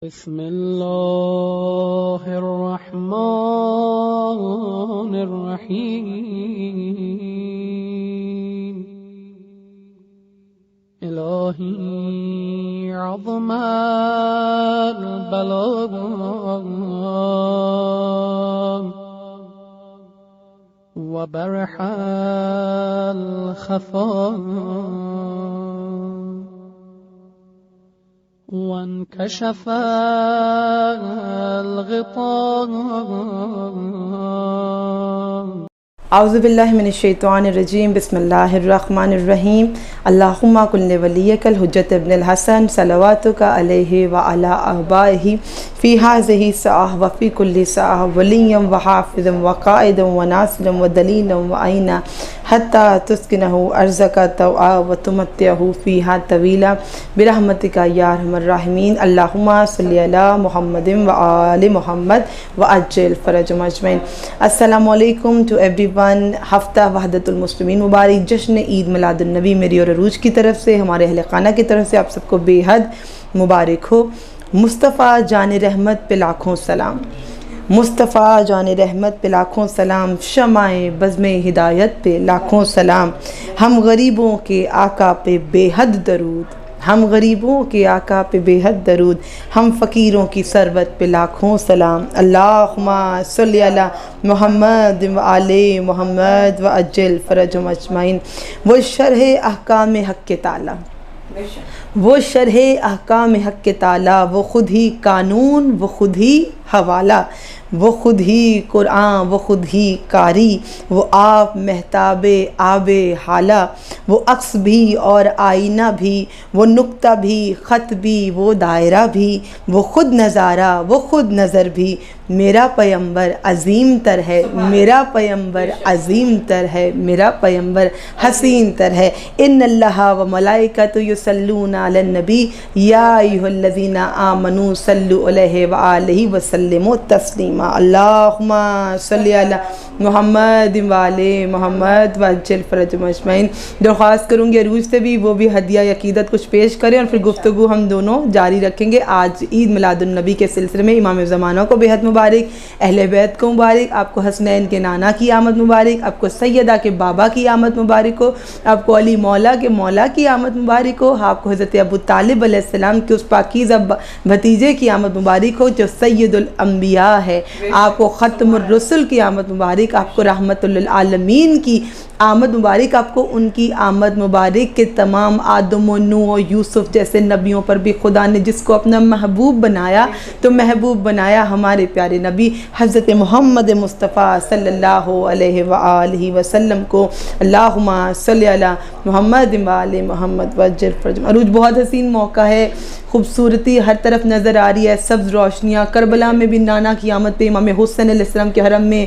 بسم الله الرحمن الرحيم إلهي عظم البلاء وبرح الخفاء وانكشف الغطاء اعوذ باللہ من الشیطان الرجیم بسم اللہ الرحمن الرحیم اللہم کن ولیک الحجت ابن الحسن صلواتک علیہ وعلی آبائہ فی ہذہ الساعہ وفی کل ساعہ ولیا وحافظا وقائدا وناصرا ودلیلا وعینا حتی تسکنہ ارضک طوعا وتمتعہ فیہا طویلا برحمتک یا ارحم الراحمین اللہم صلی علی محمد وآل محمد وعجل فرجہم اجمعین۔ السلام علیکم ٹو ایوری ون۔ ہفتہ وحدت المسلمین مبارک، جشن عید میلاد النبی میری اور عروج کی طرف سے، ہمارے اہل خانہ کی طرف سے آپ سب کو بے حد مبارک ہو۔ مصطفیٰ جان رحمت پہ لاکھوں سلام، مصطفیٰ جان رحمت پہ لاکھوں سلام، شمع بزم ہدایت پہ لاکھوں سلام، ہم غریبوں کے آقا پہ بے حد درود، ہم غریبوں کے آقا پہ بے حد درود، ہم فقیروں کی ثروت پہ لاکھوں سلام۔ اللہم صلی علی محمد وآل محمد وعجل فرجہم اجمعین۔ وہ شرح احکام حق تعالی، وہ شرح احکام حق تعالی، وہ خود ہی قانون، وہ خود ہی حوالہ، وہ خود ہی قرآن، وہ خود ہی قاری، وہ آپ مہتاب آب حالہ، وہ عکس بھی اور آئینہ بھی، وہ نقطہ بھی، خط بھی، وہ دائرہ بھی، وہ خود نظارہ، وہ خود نظر بھی۔ میرا پیمبر عظیم تر ہے، میرا پیمبر عظیم تر ہے، میرا پیمبر حسین تر ہے۔ ان اللہ و ملائکۃ یصلون علی النبی یا ایھا الذین آمنوا صلوا علیہ وآلہ وسلموا تسلیما۔ اللہم صلی علی محمد وآل محمد وعجل فرجہم اجمعین۔ درخواست کروں گی عروج سے بھی وہ بھی ہدیہ عقیدت کچھ پیش کریں اور پھر گفتگو ہم دونوں جاری رکھیں گے۔ آج عید میلاد النبی کے سلسلے میں امام زمانہ کو بے حد مبارک، اہل بیت کو مبارک، آپ کو حسنین کے نانا کی آمد مبارک، آپ کو سیدہ کے بابا کی آمد مبارک ہو، آپ کو علی مولا کے مولا کی آمد مبارک ہو، آپ کو حضرت ابو طالب علیہ السلام کے اس پاکیزہ بھتیجے کی آمد مبارک ہو جو سید الانبیاء ہے، آپ کو ختم الرسل کی آمد مبارک، آپ کو رحمت للعالمین کی آمد مبارک، آپ کو ان کی آمد مبارک کے تمام آدم و نوح و یوسف جیسے نبیوں پر بھی خدا نے جس کو اپنا محبوب بنایا تو محبوب بنایا ہمارے پیارے نبی حضرت محمد مصطفیٰ صلی اللہ علیہ وآلہ وسلم کو۔ اللہم صلی علی محمد وآل محمد وعجل فرجہم۔ عروج بہت حسین موقع ہے، خوبصورتی ہر طرف نظر آ رہی ہے، سبز روشنیاں، کربلا میں بھی نانا کی آمد پہ امام حسین علیہ السلام کے حرم میں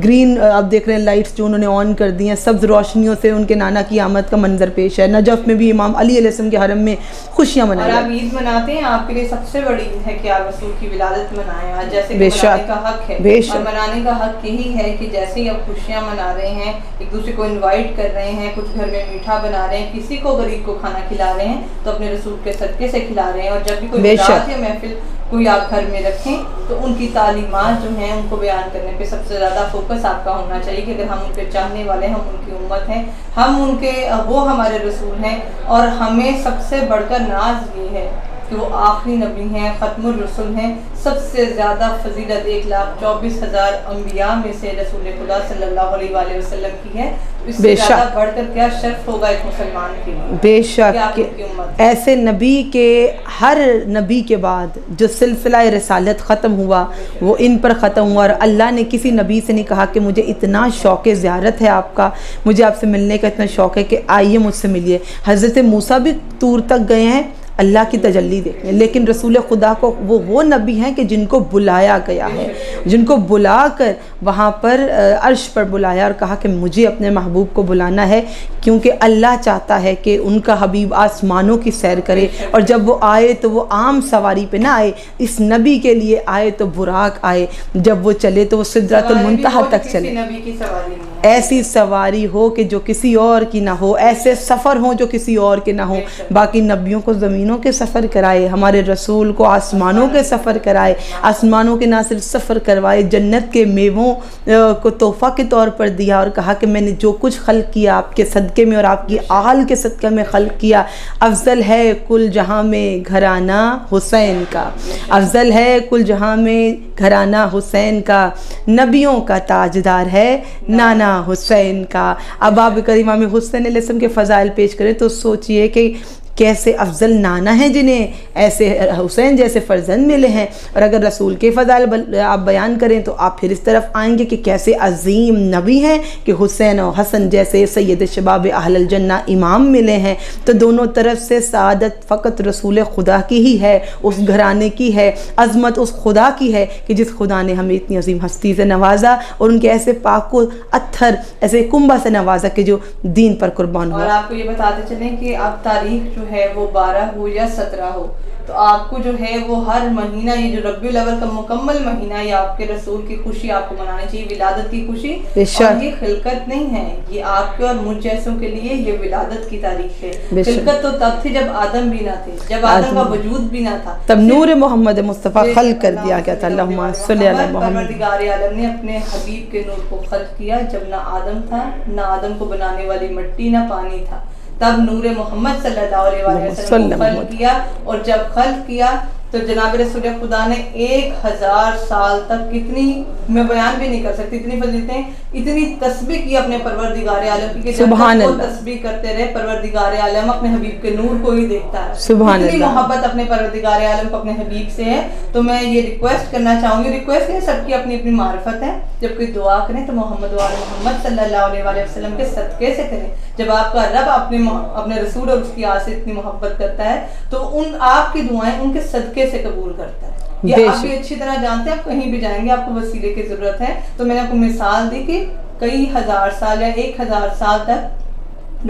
گرین آپ دیکھ رہے ہیں لائٹس جو انہوں نے آن کر دی ہیں، سبز روشنیوں سے ان کے نانا کی آمد کا منظر پیش ہے۔ نجف میں بھی امام علی علیہ السلام کے حرم میں خوشیاں منائی اور آپ عید مناتے ہیں، آپ کے لیے سب سے بڑی عید ہے کہ آپ رسول کی ولادت منائیں، آج جیسے بے منانے شک کا حق ہے، بے اور شک منانے کا حق یہی ہے کہ جیسے ہی آپ خوشیاں منا رہے ہیں، ایک دوسرے کو انوائٹ کر رہے ہیں، کچھ گھر میں میٹھا بنا رہے ہیں، کسی کو غریب کو کھانا کھلا رہے ہیں تو اپنے رسول کے صدقے سے کھلا رہے ہیں۔ اور جب بھی کوئی بات یا محفل کوئی آپ گھر میں رکھیں تو ان کی تعلیمات جو ہیں ان کو بیان کرنے پہ سب سے زیادہ فوکس آپ کا ہونا چاہیے کہ اگر ہم ان کے چاہنے والے ہیں، ہم ان کی امت ہیں، ہم ان کے وہ ہمارے رسول ہیں، اور ہمیں سب سے بڑھ کر ناز یہ ہے کہ وہ آخری نبی ہیں، ختم الرسل ہیں، سب سے زیادہ فضیلت 1,24,000 انبیاء میں سے رسول خدا صلی اللہ علیہ وآلہ وسلم کی ہے۔ اس سے زیادہ بڑھ کر کیا شرف ہوگا ایک مسلمان کے لیے؟ بے شک ایسے نبی کے، ہر نبی کے بعد جو سلسلہ رسالت ختم ہوا وہ ان پر ختم ہوا، اور اللہ نے کسی نبی سے نہیں کہا کہ مجھے اتنا شوق زیارت ہے آپ کا، مجھے آپ سے ملنے کا اتنا شوق ہے کہ آئیے مجھ سے ملیے۔ حضرت موسیٰ بھی طور تک گئے ہیں اللہ کی تجلی دیکھیں، لیکن رسول خدا کو وہ نبی ہیں کہ جن کو بلایا گیا ہے، جن کو بلا کر وہاں پر عرش پر بلایا اور کہا کہ مجھے اپنے محبوب کو بلانا ہے، کیونکہ اللہ چاہتا ہے کہ ان کا حبیب آسمانوں کی سیر کرے، اور جب وہ آئے تو وہ عام سواری پہ نہ آئے، اس نبی کے لیے آئے تو براق آئے، جب وہ چلے تو وہ سدرۃ المنتہا تک چلے۔ ایسی سواری ہو کہ جو کسی اور کی نہ ہو، ایسے سفر ہوں جو کسی اور کے نہ ہو۔ باقی نبیوں کو زمین زمینوں کے سفر کرائے، ہمارے رسول کو آسمانوں کے سفر کرائے، آسمانوں کے نہ صرف سفر کروائے، جنت کے میووں کو تحفہ کے طور پر دیا اور کہا کہ میں نے جو کچھ خلق کیا آپ کے صدقے میں اور آپ کی آل کے صدقے میں خلق کیا، افضل ہے کل جہاں میں گھرانہ حسین کا، افضل ہے کل جہاں میں گھرانہ حسین کا، نبیوں کا تاجدار ہے نانا حسین کا۔ اب آپ کریم امام حسین علیہ السلام کے فضائل پیش کریں تو سوچئے کہ کیسے افضل نانا ہیں جنہیں ایسے حسین جیسے فرزند ملے ہیں، اور اگر رسول کے فضائل آپ بیان کریں تو آپ پھر اس طرف آئیں گے کہ کیسے عظیم نبی ہیں کہ حسین و حسن جیسے سید شباب اہل الجنہ امام ملے ہیں۔ تو دونوں طرف سے سعادت فقط رسول خدا کی ہی ہے، اس گھرانے کی ہے، عظمت اس خدا کی ہے کہ جس خدا نے ہمیں اتنی عظیم ہستی سے نوازا اور ان کے ایسے پاک و اتھر ایسے کنبہ سے نوازا کہ جو دین پر قربان ہوا۔ اور آپ کو یہ بتاتے چلیں کہ اب تاریخ جو ہے وہ 12 ہو یا 17 ہو، تو آپ کو جو ہے وہ ہر مہینہ یہ جو ربیع الاول کا مکمل مہینہ ہے، یہ آپ کے رسول کی خوشی آپ کو منانی چاہیے، ولادت کی خوشی۔ اور یہ خلقت نہیں ہے، یہ آپ کے اور مجھ جیسوں کے لیے یہ ولادت کی تاریخ ہے۔ خلقت تو تب تھی جب آدم بھی نہ تھے، جب آدم کا وجود بھی نہ تھا، تب نور محمد مصطفیٰ خلق کر دیا گیا تھا۔ اللہم صلی علی محمد۔ پروردگار عالم نے اپنے حبیب کے نور کو خلق کیا جب نہ آدم تھا، نہ آدم کو بنانے والی مٹی، نہ پانی تھا، تب نور محمد صلی اللہ علیہ وسلم کو خلق کیا، اور جب خلق کیا تو جناب رسول خدا نے 1000 سال تک کتنی، میں بیان بھی نہیں کر سکتی، اتنی فضیلتیں، اتنی تسبیح کی اپنے پروردگار عالم کی کہ جب تک وہ تسبیح کرتے رہے پروردگار عالم اپنے حبیب کے نور کو ہی دیکھتا ہے۔ سبحان اللہ، اتنی محبت اپنے پروردگار عالم کو اپنے حبیب سے ہے۔ تو میں یہ ریکویسٹ کرنا چاہوں گی، ریکویسٹ نہیں، سب کی اپنی اپنی معرفت ہے، جب کوئی دعا کریں تو محمد و آل محمد صلی اللہ علیہ وسلم کے صدقے سے کریں۔ جب آپ کا رب اپنے رسول اور اس کی آل سے اتنی محبت کرتا ہے تو ان آپ کی دعائیں ان کے صدقے سے قبول کرتا ہے۔ یہ آپ بھی اچھی طرح جانتے ہیں، آپ کہیں بھی جائیں گے آپ کو وسیلے کی ضرورت ہے۔ تو میں نے آپ کو مثال دی کہ کئی ہزار سال یا 1000 سال تک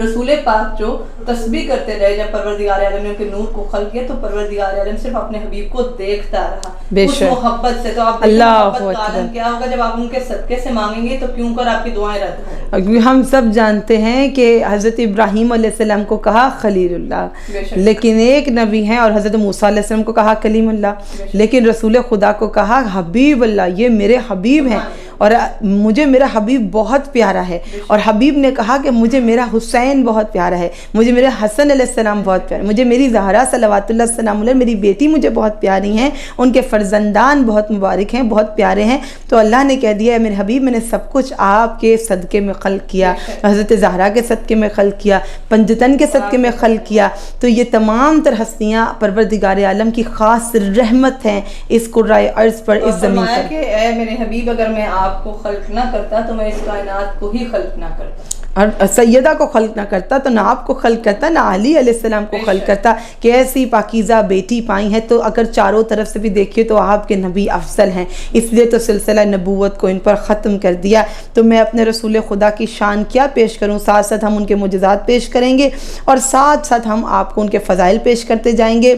رسول پاک جو تسبیح کرتے رہے، جب پروردگار عالم نے ان کے نور کو خلق کیا تو پروردگار عالم صرف اپنے حبیب کو دیکھتا رہا اس محبت سے۔ تو آپ محبت کا عالم کیا ہوگا جب آپ ان کے صدقے سے مانگیں گے تو کیوں کر آپ کی دعائیں رد ہوں۔ ہم سب جانتے ہیں کہ حضرت ابراہیم علیہ السلام کو کہا خلیل اللہ، لیکن ایک نبی ہیں، اور حضرت موسیٰ علیہ السلام کو کہا کلیم اللہ، لیکن رسول خدا کو کہا حبیب اللہ، یہ میرے حبیب ہیں اور مجھے میرا حبیب بہت پیارا ہے۔ اور حبیب نے کہا کہ مجھے میرا حسین بہت پیارا ہے، مجھے میرے حسن علیہ السلام بہت پیارا ہے، مجھے میری زہرا صلوات اللہ السلام علیہ، میری بیٹی مجھے بہت پیاری ہیں، ان کے فرزندان بہت مبارک ہیں، بہت پیارے ہیں۔ تو اللہ نے کہہ دیا ہے میرے حبیب میں نے سب کچھ آپ کے صدقے میں خلق کیا، حضرت زہرا کے صدقے میں خلق کیا، پنجتن کے صدقے میں خلق کیا۔ تو یہ تمام تر ہستیاں پروردگار عالم کی خاص رحمت ہیں اس کرۂ ارض پر، اس زمین پر۔ کہ اے میرے حبیب اگر میں آپ کو خلق نہ کرتا تو میں اس کائنات کو ہی خلق نہ کرتا، اور سیدہ کو خلق نہ کرتا تو نہ آپ کو خلق کرتا، نہ علی علیہ السلام کو خلق کرتا کہ ایسی پاکیزہ بیٹی پائی ہے۔ تو اگر چاروں طرف سے بھی دیکھیے تو آپ کے نبی افضل ہیں، اس لیے تو سلسلہ نبوت کو ان پر ختم کر دیا۔ تو میں اپنے رسول خدا کی شان کیا پیش کروں، ساتھ ساتھ ہم ان کے معجزات پیش کریں گے اور ساتھ ساتھ ہم آپ کو ان کے فضائل پیش کرتے جائیں گے۔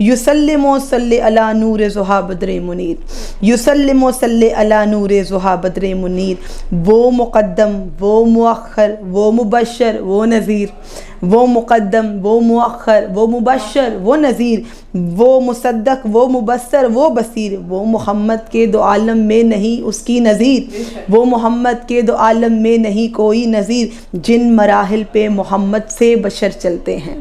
یسلم و صلی علی نور ضحیٰ بدر منیر، یسلم و صلی علی نور ضحیٰ بدر منیر، وہ مقدم، وہ مؤخر، وہ مبشر، وہ نذیر، وہ مقدم، وہ مؤخر، وہ مبشر، وہ نذیر، وہ مصدق، وہ مبصر، وہ بصیر، وہ محمد کے دو عالم میں نہیں اس کی نظیر، وہ محمد کے دو عالم میں نہیں کوئی نظیر، جن مراحل پہ محمد سے بشر چلتے ہیں،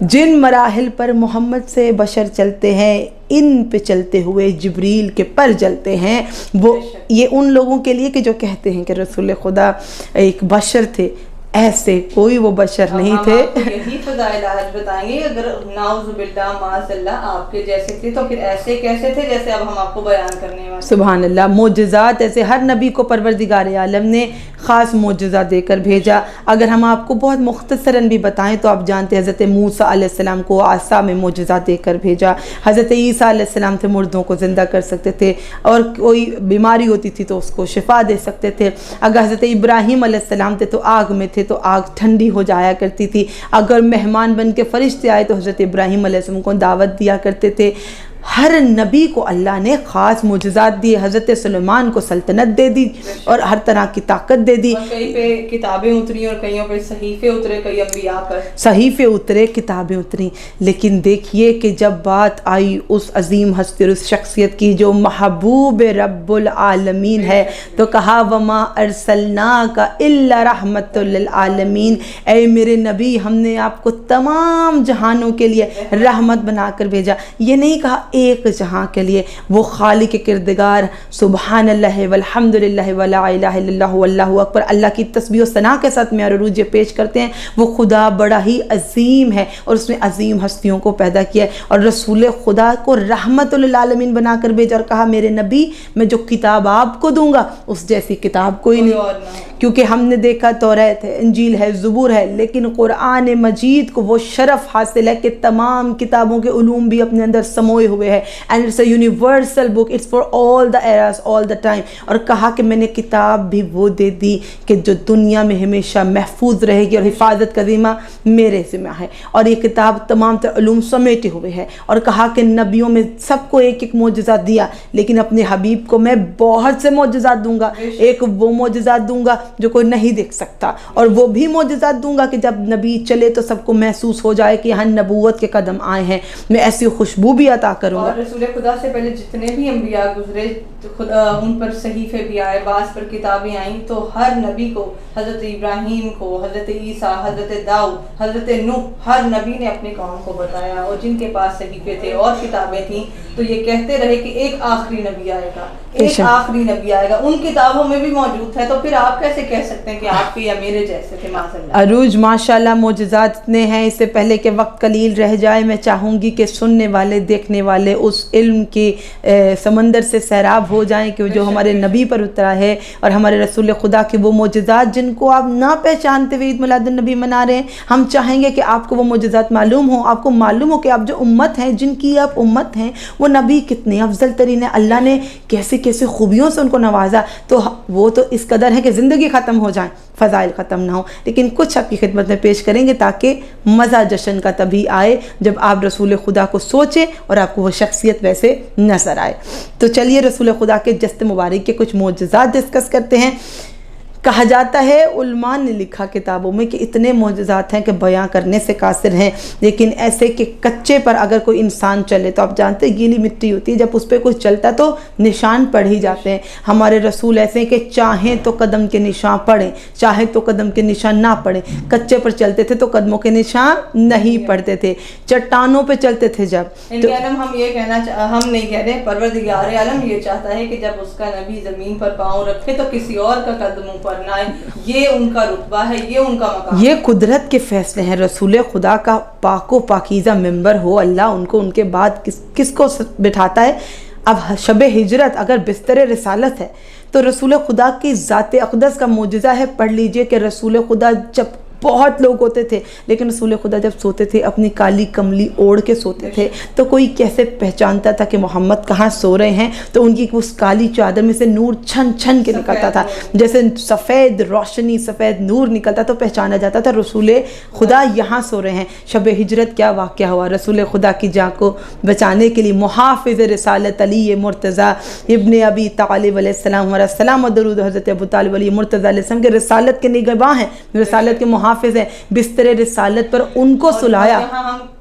جن مراحل پر محمد سے بشر چلتے ہیں ان پہ چلتے ہوئے جبریل کے پر جلتے ہیں۔ وہ یہ ان لوگوں کے لیے کہ جو کہتے ہیں کہ رسول خدا ایک بشر تھے، ایسے کوئی وہ بشر نہیں تھے۔ یہی فضائل آج بتائیں گے، اگر نعوذ باللہ معاذ اللہ آپ کے جیسے تھے تو پھر ایسے کیسے تھے جیسے اب ہم آپ کو بیان کرنے والے۔ سبحان اللہ، معجزات ایسے ہر نبی کو پروردگار عالم نے خاص معجزہ دے کر بھیجا۔ اگر ہم آپ کو بہت مختصراً بھی بتائیں تو آپ جانتے ہیں حضرت موسیٰ علیہ السلام کو عصا میں معجزہ دے کر بھیجا، حضرت عیسیٰ علیہ السلام تھے مردوں کو زندہ کر سکتے تھے، اور کوئی بیماری ہوتی تھی تو اس کو شفا دے سکتے تھے۔ اگر حضرت ابراہیم علیہ السلام تھے تو آگ میں تھے تو آگ ٹھنڈی ہو جایا کرتی تھی، اگر مہمان بن کے فرشتے آئے تو حضرت ابراہیم علیہ السلام کو دعوت دیا کرتے تھے۔ ہر نبی کو اللہ نے خاص معجزات دیے. حضرت سلیمان کو سلطنت دے دی اور ہر طرح کی طاقت دے دی. اور کئی پہ کتابیں اتری اور کئیوں پہ صحیفے اترے, کئی انبیاء پر صحیفے اترے, کتابیں اتری. لیکن دیکھیے کہ جب بات آئی اس عظیم ہستی اور اس شخصیت کی جو محبوب رب العالمین ہے, تو کہا وما ارسلناک الا رحمت للعالمین, اے میرے نبی ہم نے آپ کو تمام جہانوں کے لیے رحمت بنا کر بھیجا. یہ نہیں کہا ایک جہاں کے لیے. وہ خالق کردگار, سبحان اللہ والحمد للہ ولا الہ الا اللہ واللہ اکبر, اللہ کی تسبیح و ثنا کے ساتھ میں عروج پیش کرتے ہیں. وہ خدا بڑا ہی عظیم ہے اور اس نے عظیم ہستیوں کو پیدا کیا ہے, اور رسول خدا کو رحمت للعالمین بنا کر بھیجا اور کہا میرے نبی میں جو کتاب آپ کو دوں گا اس جیسی کتاب کوئی نہیں. کیونکہ ہم نے دیکھا توریت ہے, انجیل ہے, زبور ہے, لیکن قرآن مجید کو وہ شرف حاصل ہے کہ تمام کتابوں کے علوم بھی اپنے اندر سموئے ہوئے ہے. And it's a universal book, it's for all the eras all the time. اور کہا کہ میں نے کتاب بھی وہ دے دی کہ جو دنیا میں ہمیشہ محفوظ رہے گی, اور حفاظت کا ذمہ میرے ذمہ ہے. اور یہ کتاب تمام تر علوم سمیٹے ہوئے ہے. اور کہا کہ نبیوں میں سب کو ایک ایک معجزات دیا, لیکن اپنے حبیب کو میں بہت سے معجزات دوں گا. ایک وہ معجزات دوں گا جو کوئی نہیں دیکھ سکتا, اور وہ بھی معجزات دوں گا کہ جب نبی چلے تو سب کو محسوس ہو جائے کہ یہاں نبوت کے قدم آئے ہیں. میں ایسی خوشبو بھی عطا کروں گا. اور رسول خدا سے پہلے جتنے بھی انبیاء گزرے خدا ان پر صحیفے بھی آئے, بعض پر کتابیں آئیں, تو ہر نبی کو, حضرت ابراہیم کو, حضرت عیسیٰ, حضرت داؤد, حضرت نوح, ہر نبی نے اپنے قوم کو بتایا. اور جن کے پاس صحیفے تھے اور کتابیں تھیں تو یہ کہتے رہے کہ ایک آخری نبی آئے گا, ایک آخری نبی آئے گا. ان کتابوں میں بھی موجود ہے, تو پھر آپ کیسے کہہ سکتے ہیں کہ آپ کے یا میرے جیسے تھے؟ معاذ اللہ. عروج ماشاءاللہ معجزات اتنے ہیں. اس سے پہلے کہ وقت قلیل رہ جائے, میں چاہوں گی کہ سننے والے دیکھنے والے اس علم کی سمندر سے سیراب ہو جائیں کہ جو ہمارے نبی پر اترا ہے, اور ہمارے رسول خدا کے وہ معجزات جن کو آپ نہ پہچانتے ہوئے عید میلاد النبی منا رہے ہیں. ہم چاہیں گے کہ آپ کو وہ معجزات معلوم ہوں, آپ کو معلوم ہو کہ آپ جو امت ہیں, جن کی آپ امت ہیں, وہ نبی کتنے افضل ترین ہیں. اللہ نے کیسے کیسے خوبیوں سے ان کو نوازا. تو وہ تو اس قدر ہے کہ زندگی ختم ہو جائیں, فضائل ختم نہ ہو, لیکن کچھ آپ کی خدمت میں پیش کریں گے تاکہ مزہ جشن کا تبھی آئے جب آپ رسول خدا کو سوچیں اور آپ کو وہ شخصیت ویسے نظر آئے. تو چلیے رسول خدا کے جست مبارک کے کچھ معجزات ڈسکس کرتے ہیں. کہا جاتا ہے, علماء نے لکھا کتابوں میں کہ اتنے معجزات ہیں کہ بیاں کرنے سے قاصر ہیں, لیکن ایسے کہ کچے پر اگر کوئی انسان چلے تو آپ جانتے ہیں گیلی مٹی ہوتی ہے, جب اس پہ کوئی چلتا تو نشان پڑ ہی جاتے ہیں. ہمارے رسول ایسے ہیں کہ چاہیں تو قدم کے نشان پڑیں, چاہیں تو قدم کے نشان نہ پڑیں. کچے پر چلتے تھے تو قدموں کے نشان نہیں پڑتے تھے, چٹانوں پہ چلتے تھے. جب ہم یہ کہنا, ہم نہیں کہہ رہے, پروردگار عالم یہ چاہتا ہے کہ جب اس کا نبی زمین پر پاؤں رکھے تو کسی اور کا قدموں پر نہ آئے. یہ ان کا رتبہ ہے, یہ ان کا مقام, یہ قدرت کے فیصلے ہیں. رسول خدا کا پاک و پاکیزہ ممبر ہو اللہ, ان کو ان کے بعد کس کو بٹھاتا ہے. اب شب ہجرت اگر بستر رسالت ہے تو رسول خدا کی ذات اقدس کا معجزہ ہے. پڑھ لیجئے کہ رسول خدا جب بہت لوگ ہوتے تھے, لیکن رسول خدا جب سوتے تھے اپنی کالی کملی اوڑھ کے سوتے تھے, تو کوئی کیسے پہچانتا تھا کہ محمد کہاں سو رہے ہیں. تو ان کی اس کالی چادر میں سے نور چھن چھن کے نکلتا تھا, جیسے سفید روشنی, سفید نور نکلتا تو پہچانا جاتا تھا رسول خدا یہاں سو رہے ہیں. شب ہجرت کیا واقعہ ہوا, رسول خدا کی جان کو بچانے کے لیے محافظ رسالت علی مرتضیٰ ابن ابی طالب علیہ السلام اور السلام و درود حضرت ابو طالب علی مرتضیٰ علیہ السلام کے رسالت کے نگہباں ہیں, رسالت کے حافظ ہے, بستر رسالت پر ان کو سلایا.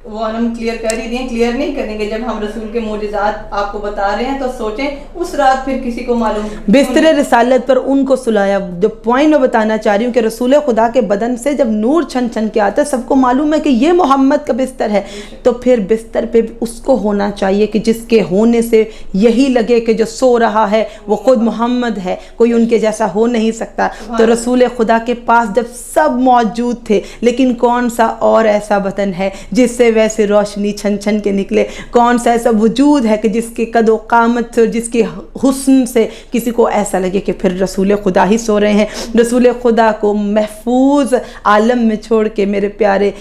وہ ہم کلیئر کر ہی دیں, کلیئر نہیں کریں گے. جب ہم رسول کے معجزات آپ کو بتا رہے ہیں تو سوچیں اس رات پھر کسی کو معلوم, بستر رسالت پر ان کو سلایا. جو پوائنٹ میں بتانا چاہ رہی ہوں کہ رسول خدا کے بدن سے جب نور چھن چھن کے آتا ہے, سب کو معلوم ہے کہ یہ محمد کا بستر ہے, تو پھر بستر پہ اس کو ہونا چاہیے کہ جس کے ہونے سے یہی لگے کہ جو سو رہا ہے وہ خود محمد ہے, کوئی ان کے جیسا ہو نہیں سکتا. تو رسول خدا کے پاس جب سب موجود تھے, لیکن کون سا اور ایسا بدن ہے جس سے ویسے روشنی چھن چھن کے نکلے, کون سا ایسا وجود ہے کہ جس کے قد و قامت سے اور جس کے حسن سے کسی کو ایسا لگے کہ پھر رسول خدا ہی سو رہے ہیں. رسول خدا کو محفوظ عالم میں چھوڑ کے میرے پیارے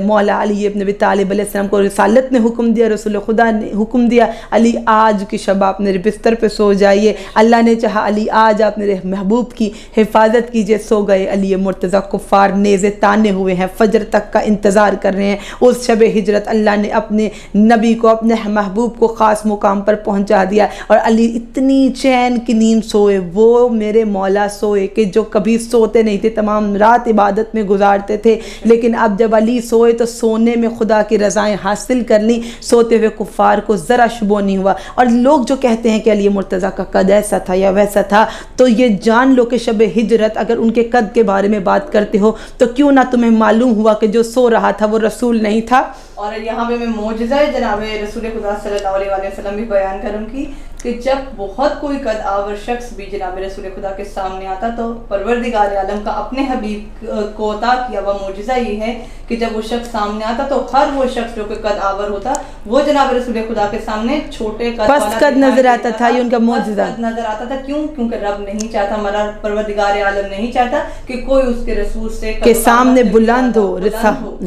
مولا علی ابن ابی طالب علیہ السلام کو رسالت نے حکم دیا, رسول خدا نے حکم دیا, علی آج کی شب آپ میرے بستر پہ سو جائیے. اللہ نے چاہا علی آج آپ میرے محبوب کی حفاظت کیجئے. سو گئے. علی مرتضیٰ کفار نیزے تانے ہوئے ہیں, فجر تک کا انتظار کر رہے ہیں. اس شب ہجرت اللہ نے اپنے نبی کو، اپنے محبوب کو خاص مقام پر پہنچا دیا، اور علی اتنی چین کی نیند سوئے، وہ میرے مولا سوئے کہ جو کبھی سوتے نہیں تھے، تمام رات عبادت میں گزارتے تھے، لیکن اب جب علی سوئے تو سونے میں خدا کی رضائیں حاصل کر لیں، سوتے ہوئے کفار کو ذرا شبو نہیں ہوا۔ اور لوگ جو کہتے ہیں کہ علی مرتضیٰ کا قد ایسا تھا یا ویسا تھا، تو یہ جان لو کہ شب ہجرت اگر ان کے قد کے بارے میں بات کرتے ہو تو کیوں نہ تمہیں معلوم ہوا کہ جو سو رہا تھا وہ رسول نہیں تھا۔ اور یہاں پہ میں معجزہ جناب رسول خدا صلی اللہ علیہ وسلم بھی بیان کروں گی کہ جب بہت کوئی قد آور شخص بھی جناب رسول خدا کے سامنے آتا تو پروردگار عالم کا اپنے حبیب کو عطا کیا ہوا معجزہ یہ ہے کہ جب وہ شخص سامنے آتا تو ہر وہ شخص جو کہ قد آور ہوتا وہ جناب رسول خدا کے سامنے چھوٹے قد نظر آتا تھا، یہ ان کا معجزہ نظر آتا تھا۔ کیوں؟ کیونکہ رب نہیں چاہتا، ہمارا پروردگار عالم نہیں چاہتا کہ کوئی اس کے رسول سے کے سامنے بلند ہو،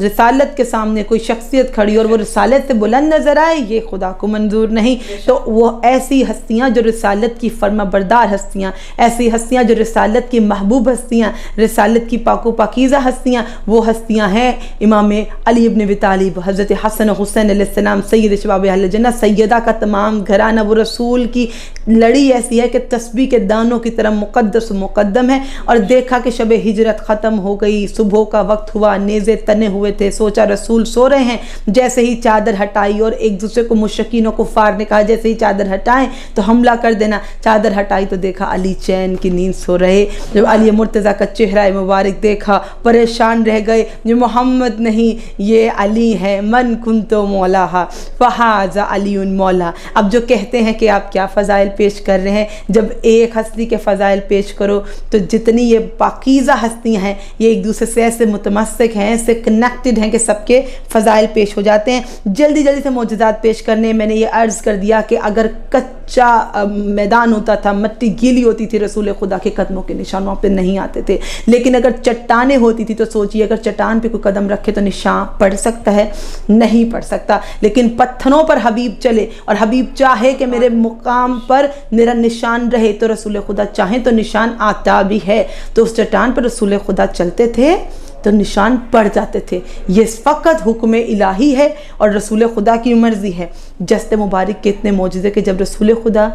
رسالت کے سامنے کوئی شخصیت کھڑی اور وہ رسالت سے بلند نظر آئے، یہ خدا کو منظور نہیں۔ تو وہ ایسی ہستیاں جو رسالت کی فرما بردار ہستیاں، ایسی ہستیاں جو رسالت کی محبوب ہستیاں، رسالت کی پاک و پاکیزہ ہستیاں، وہ ہستیاں ہیں امام علی ابن ابی طالب، حضرت حسن و حسین علیہ السلام، سید شباب اہل جنہ، سیدہ کا تمام گھرانہ۔ وہ رسول کی لڑی ایسی ہے کہ تسبیح کے دانوں کی طرح مقدس و مقدم ہے۔ اور دیکھا کہ شب ہجرت ختم ہو گئی، صبح کا وقت ہوا، نیزے تنے ہوئے تھے، سوچا رسول سو رہے ہیں، جیسے ہی چادر ہٹائی، اور ایک دوسرے کو مشرکین و کفار نے کہا جیسے ہی چادر ہٹائیں تو حملہ کر دینا، چادر ہٹائی تو دیکھا علی چین کی نیند سو رہے۔ جب علی مرتضیٰ کا چہرہ مبارک دیکھا پریشان رہ گئے، یہ محمد نہیں یہ علی ہے، من کنت مولاہا فہذا علی مولا۔ اب جو کہتے ہیں کہ آپ کیا فضائل پیش کر رہے ہیں، جب ایک ہستی کے فضائل پیش کرو تو جتنی یہ پاکیزہ ہستیاں ہیں یہ ایک دوسرے سے ایسے متمسک ہیں، ایسے کنیکٹڈ ہیں کہ سب کے فضائل پیش ہو جاتے ہیں۔ جلدی جلدی سے معجزات پیش کرنے، میں نے یہ عرض کر دیا کہ اگر کچا میدان ہوتا تھا، مٹی گیلی ہوتی تھی، رسول خدا کے قدموں کے نشان وہاں پہ نہیں آتے تھے، لیکن اگر چٹانیں ہوتی تھی تو سوچیے اگر چٹان پہ کوئی قدم رکھے تو نشان پڑ سکتا ہے؟ نہیں پڑ سکتا، لیکن پتھروں پر حبیب چلے اور حبیب چاہے کہ میرے مقام پر میرا نشان رہے تو رسول خدا چاہیں تو نشان آتا بھی ہے۔ تو اس چٹان پر رسول خدا چلتے تھے تو نشان پڑ جاتے تھے۔ یہ فقط حکم الہی ہے اور رسول خدا کی مرضی ہے۔ جست مبارک کے اتنے معجزے کہ جب رسول خدا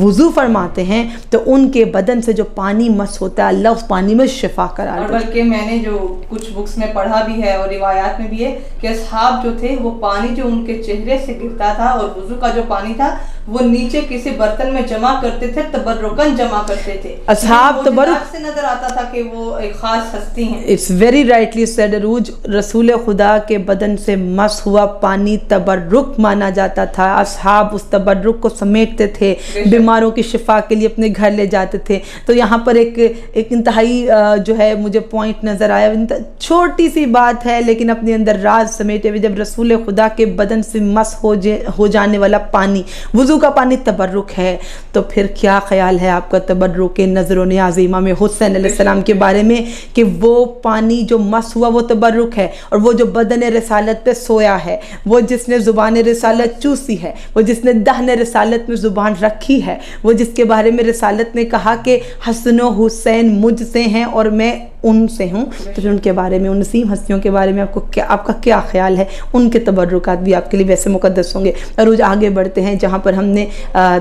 وضو فرماتے ہیں تو ان کے بدن سے جو پانی مس ہوتا ہے اللہ اس پانی میں شفا قرار دیتا ہے۔ اور بلکہ میں نے جو کچھ بکس میں پڑھا بھی ہے اور روایات میں بھی ہے کہ اصحاب جو تھے وہ پانی جو ان کے چہرے سے گرتا تھا اور وضو کا جو پانی تھا وہ نیچے کسی برتن میں جمع کرتے تھے، تبرکن جمع کرتے تھے۔ اصحاب تبرک سے نظر آتا تھا کہ وہ ایک خاص ہستی ہیں۔ It's very rightly said عروج، رسول خدا کے بدن سے مس ہوا پانی تبرک مانا جاتا تھا۔ اصحاب اس تبرک کو سمیٹتے تھے، بیماروں کی شفا کے لیے اپنے گھر لے جاتے تھے۔ تو یہاں پر ایک انتہائی جو ہے مجھے پوائنٹ نظر آیا، چھوٹی سی بات ہے لیکن اپنے اندر راز سمیٹے ہوئے، جب رسول خدا کے بدن سے مس ہو جانے والا پانی، وضو کا پانی تبرک ہے، تو پھر کیا خیال ہے آپ کا تبرک نظر و نیاز امام حسین علیہ السلام کے بارے میں کہ وہ پانی جو مس ہوا وہ تبرک ہے، اور وہ جو بدن رسالت پہ سویا ہے، وہ جس نے زبان رسالت چوسی ہے، وہ جس نے دہن رسالت میں زبان رکھی ہے، وہ جس کے بارے میں رسالت نے کہا کہ حسن و حسین مجھ سے ہیں اور میں ان سے ہوں، تو پھر ان کے بارے میں، ان نسیم ہستیوں کے بارے میں آپ کا کیا خیال ہے؟ ان کے تبرکات بھی آپ کے لیے ویسے مقدس ہوں گے۔ عروج آگے بڑھتے ہیں، جہاں پر ہم نے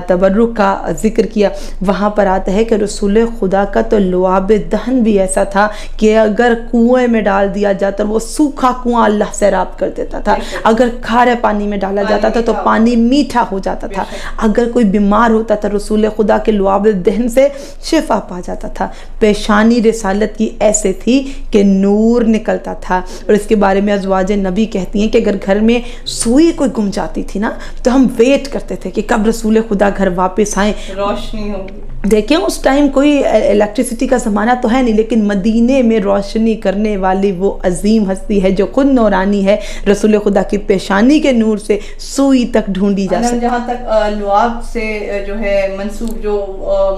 تبرک کا ذکر کیا وہاں پر آتا ہے کہ رسول خدا کا تو لعاب دہن بھی ایسا تھا کہ اگر کنویں میں ڈال دیا جاتا وہ سوکھا کنواں اللہ سیراب کر دیتا تھا، اگر کھارے پانی میں ڈالا جاتا تھا تو پانی میٹھا ہو جاتا تھا، اگر کوئی بیمار ہوتا تھا رسول خدا کے لعاب دہن سے شفا پا جاتا تھا۔ پیشانی رسالت کی ایسے تھی کہ نور نکلتا تھا، اور اس کے بارے میں ازواج نبی کہتی ہیں کہ اگر گھر میں سوئی کوئی گم جاتی تھی نا تو ہم ویٹ کرتے تھے کہ کب رسول خدا گھر واپس آئیں، روشنی ہوگی۔ دیکھیں اس ٹائم کوئی الیکٹریسٹی کا زمانہ تو ہے نہیں، لیکن مدینے میں روشنی کرنے والی وہ عظیم ہستی ہے جو خود نورانی ہے، رسول خدا کی پیشانی کے نور سے سوئی تک ڈھونڈی جا سکتی۔ جہاں تک لعاب سے جو ہے منسوب جو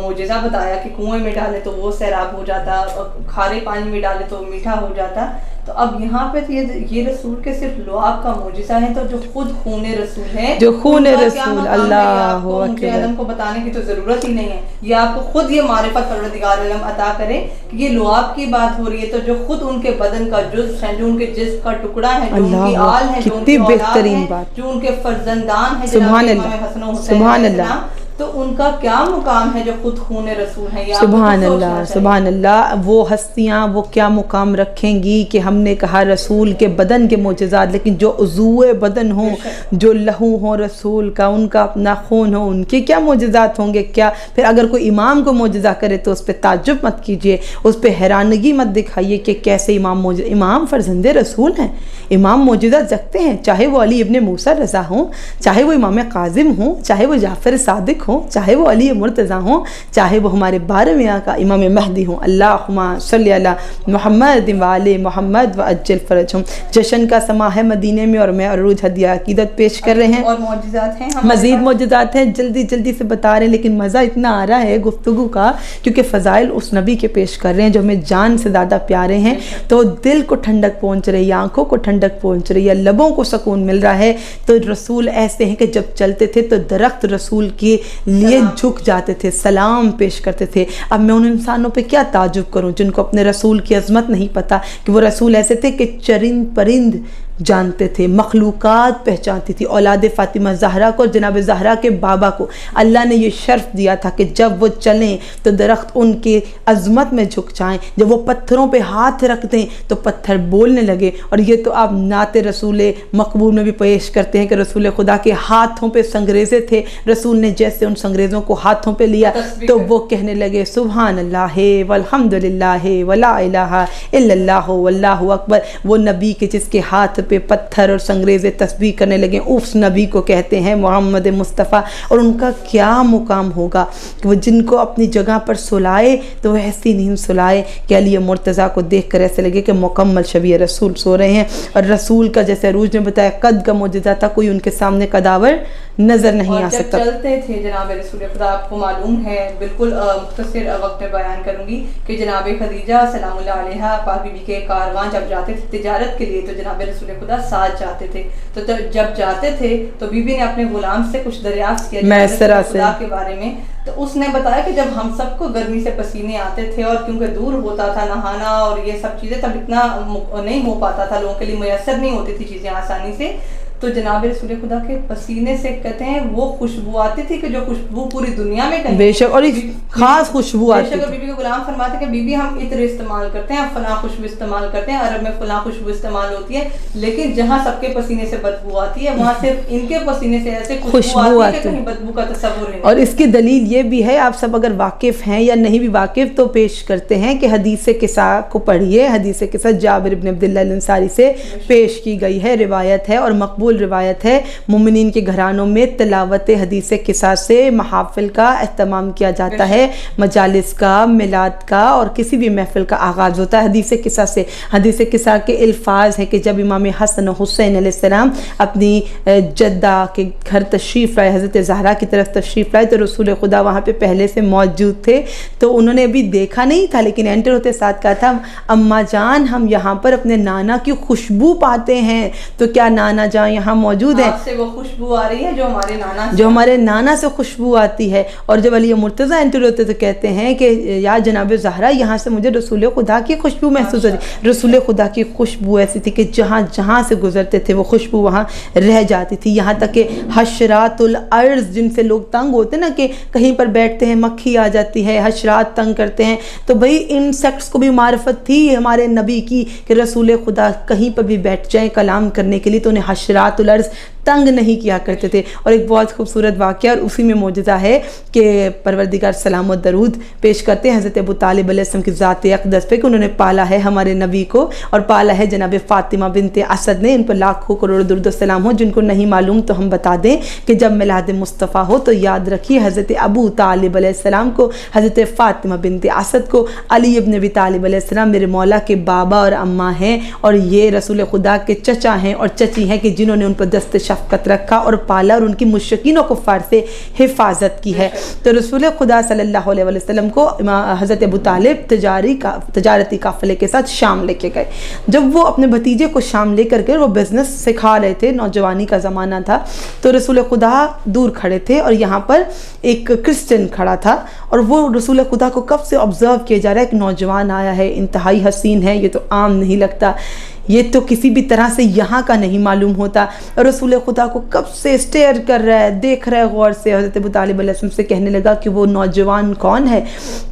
معجزہ بتایا کہ کنویں میں ڈالے تو وہ سیراب ہو جاتا، کھارے پانی میں ڈالے تو میٹھا ہو جاتا، تو اب یہاں پہ یہ رسول کے صرف لعاب کا معجزہ ہے، تو جو خود خون رسول ہے، جو خون ان کا رسول، کیا مقام ہے، اللہ آپ کو ان کے علم کو بتانے کی تو ضرورت ہی نہیں ہے، یہ آپ کو خود یہ معرفت پروردگار علم عطا کرے کہ یہ لعاب کی بات ہو رہی ہے، تو جو خود ان کے بدن کا جزء ہے، جو ان کے جسم کا ٹکڑا ہے، جو ان کی آل ہے، جو ان کی اولاد ہے، جو ان کے فرزندان ہیں، سبحان جناب اللہ، امام حسن و حسین سبحان علیہ اللہ، السلام، تو ان کا کیا مقام ہے جو خود خون رسول ہیں، یہ سبحان اللہ، سبحان اللہ، وہ ہستیاں وہ کیا مقام رکھیں گی کہ ہم نے کہا رسول کے بدن کے معجزات، لیکن جو عضو بدن ہوں، جو لہو ہوں رسول کا، ان کا اپنا خون ہو، ان کے کیا معجزات ہوں گے، کیا پھر اگر کوئی امام کو معجزہ کرے تو اس پہ تعجب مت کیجئے، اس پہ حیرانگی مت دکھائیے کہ کیسے امام فرزند رسول ہیں، امام معجزہ رکھتے ہیں، چاہے وہ علی ابن موسیٰ رضا ہوں، چاہے وہ امام کاظم ہوں، چاہے وہ جعفر صادق ہوں، چاہے وہ علی مرتضیٰ ہوں، چاہے وہ ہمارے 12ویں آقا امام مہدی ہوں، اللہم صلی علی محمد وآل محمد وعجل فرجہم۔ جشن کا سما ہے مدینے میں اور میں عروج ہدیہ عقیدت پیش کر رہے ہیں، اور معجزات ہیں، مزید معجزات ہیں، جلدی سے بتا رہے ہیں، لیکن مزہ اتنا آ رہا ہے گفتگو کا کیونکہ فضائل اس نبی کے پیش کر رہے ہیں جو ہمیں جان سے زیادہ پیارے ہیں، تو دل کو ٹھنڈک پہنچ رہی ہے، آنکھوں کو ٹھنڈک پہنچ رہی ہے، لبوں کو سکون مل رہا ہے۔ تو رسول ایسے ہیں کہ جب چلتے تھے تو درخت رسول کے لیے جھک جاتے تھے، سلام پیش کرتے تھے۔ اب میں ان انسانوں پہ کیا تعجب کروں جن کو اپنے رسول کی عظمت نہیں پتہ کہ وہ رسول ایسے تھے کہ چرند پرند جانتے تھے، مخلوقات پہچانتی تھی۔ اولاد فاطمہ زہرا کو، جناب زہرا کے بابا کو اللہ نے یہ شرف دیا تھا کہ جب وہ چلیں تو درخت ان کی عظمت میں جھک جائیں، جب وہ پتھروں پہ ہاتھ رکھ دیں تو پتھر بولنے لگے۔ اور یہ تو آپ نعت رسول مقبول میں بھی پیش کرتے ہیں کہ رسول خدا کے ہاتھوں پہ سنگریزے تھے، رسول نے جیسے ان سنگریزوں کو ہاتھوں پہ لیا تو وہ کہنے لگے سبحان اللہ والحمد للہ ولا الہ الا اللہ واللہ اکبر۔ وہ نبی کے جس کے ہاتھ پہ پتھر اور سنگریزے تسبیح کرنے لگے، اس نبی کو کہتے ہیں محمد مصطفیٰ۔ اور ان کا کیا مقام ہوگا کہ وہ جن کو اپنی جگہ پر سلائے تو وہ ایسی نیند سلائے کہ علی مرتضیٰ کو دیکھ کر ایسے لگے کہ مکمل شبیہ رسول سو رہے ہیں۔ اور رسول کا جیسے عروج نے بتایا قد کا معجزہ تھا، کوئی ان کے سامنے قداور نظر نہیں آ سکتا۔ اور جب چلتے تھے جناب رسول خدا، آپ کو معلوم ہے، بالکل مختصر وقت میں بیان کروں گی کہ جناب خدیجہ سلام اللہ علیہا پاک بی بی کے کاروان جب جاتے تھے تجارت کے لیے تو جناب رسول خدا ساتھ جاتے تھے، تو جب جاتے تھے تو بی بی نے اپنے غلام سے کچھ دریافت کیا خدا کے بارے میں، تو اس نے بتایا کہ جب ہم سب کو گرمی سے پسینے آتے تھے اور کیونکہ دور ہوتا تھا نہانا اور یہ سب چیزیں، تب اتنا نہیں ہو پاتا تھا، لوگوں کے لیے میسر نہیں ہوتی تھی چیزیں آسانی سے، تو جناب رسول خدا کے پسینے سے کہتے ہیں وہ خوشبو آتی تھی کہ جو خوشبو پوری دنیا میں کہیں، بے شک، اور ایک خاص خوشبو آتی تھی۔ بے شک، بی بی کو غلام فرماتے کہ بی بی ہم عطر استعمال کرتے ہیں، فلاں خوشبو استعمال کرتے ہیں، عرب میں فلاں خوشبو استعمال ہوتی ہے، لیکن جہاں سب کے پسینے سے بدبو آتی ہے وہاں صرف ان کے پسینے سے ایسے خوشبو آتی ہے کہ کہیں بدبو کا تصور نہیں۔ اور اس کی دلیل یہ بھی ہے، آپ سب اگر واقف ہیں یا نہیں بھی واقف تو پیش کرتے ہیں کہ حدیث قصہ کو پڑھیے، حدیث قصہ جابر بن عبداللہ الانصاری سے پیش کی گئی ہے، روایت ہے اور مقبول روایت ہے۔ مومنین کے گھرانوں میں تلاوت حدیث قصہ سے محافل کا اہتمام کیا جاتا ہے، مجالس کا، میلاد کا اور کسی بھی محفل کا آغاز ہوتا ہے حدیث قصہ سے۔ حدیث قصہ کے الفاظ ہیں کہ جب امام حسن و حسین علیہ السلام اپنی جدہ کے گھر تشریف لائے، حضرت زہرا کی طرف تشریف لائے، تو رسول خدا وہاں پہ پہلے سے موجود تھے، تو انہوں نے ابھی دیکھا نہیں تھا لیکن انٹر ہوتے ساتھ کہا تھا اماں جان ہم یہاں پر اپنے نانا کی خوشبو پاتے ہیں، تو کیا نانا جان یہاں موجود ہے؟ سے وہ خوشبو آ رہی ہے جو ہمارے نانا سے خوشبو آتی ہے۔ اور جب علی مرتضیٰ انٹر ہوتے تو کہتے ہیں کہ یا جناب زہرا یہاں سے مجھے رسول خدا کی خوشبو محسوس ہو رہی۔ رسول خدا کی خوشبو ایسی تھی کہ جہاں جہاں سے گزرتے تھے وہ خوشبو وہاں رہ جاتی تھی، یہاں تک کہ حشرات الارض جن سے لوگ تنگ ہوتے نا کہ کہیں پر بیٹھتے ہیں مکھی آ جاتی ہے، حشرات تنگ کرتے ہیں، تو بھئی انسیکٹس کو بھی معرفت تھی ہمارے نبی کی کہ رسول خدا کہیں پر بھی بیٹھ جائیں کلام کرنے کے لیے تو انہیں حشرات الارض تنگ نہیں کیا کرتے تھے۔ اور ایک بہت خوبصورت واقعہ اور اسی میں معجزہ ہے کہ پروردگار سلام و درود پیش کرتے ہیں حضرت ابو طالب علیہ السلام کی ذات اقدس پہ کہ انہوں نے پالا ہے ہمارے نبی کو اور پالا ہے جناب فاطمہ بنت اسد نے، ان پر لاکھوں کروڑ درود و سلام ہو۔ جن کو نہیں معلوم تو ہم بتا دیں کہ جب میلاد مصطفیٰ ہو تو یاد رکھیے حضرت ابو طالب علیہ السلام کو، حضرت فاطمہ بنت اسد کو، علی ابن ابی طالب علیہ السلام میرے مولا کے بابا اور اماں ہیں، اور یہ رسول خدا کے چچا ہیں اور چچی ہیں کہ جنہوں نے ان پر دست شفقت رکھا اور پالا اور ان کی مشرکین و کفار سے حفاظت کی ہے۔ تو رسول خدا صلی اللہ علیہ وسلم کو حضرت ابو طالب تجارتی قافلے کے ساتھ شام لے کے گئے۔ جب وہ اپنے بھتیجے کو شام لے کر گئے، وہ بزنس سکھا رہے تھے، نوجوانی کا زمانہ تھا، تو رسول خدا دور کھڑے تھے اور یہاں پر ایک کرسچن کھڑا تھا اور وہ رسول خدا کو کب سے آبزرو کیا جا رہا ہے، ایک نوجوان آیا ہے، انتہائی حسین ہے، یہ تو عام نہیں لگتا، یہ تو کسی بھی طرح سے یہاں کا نہیں معلوم ہوتا، اور رسول خدا کو کب سے اسٹیئر کر رہا ہے، دیکھ رہا ہے غور سے۔ حضرت ابو طالب علیہ السلام سے کہنے لگا کہ وہ نوجوان کون ہے؟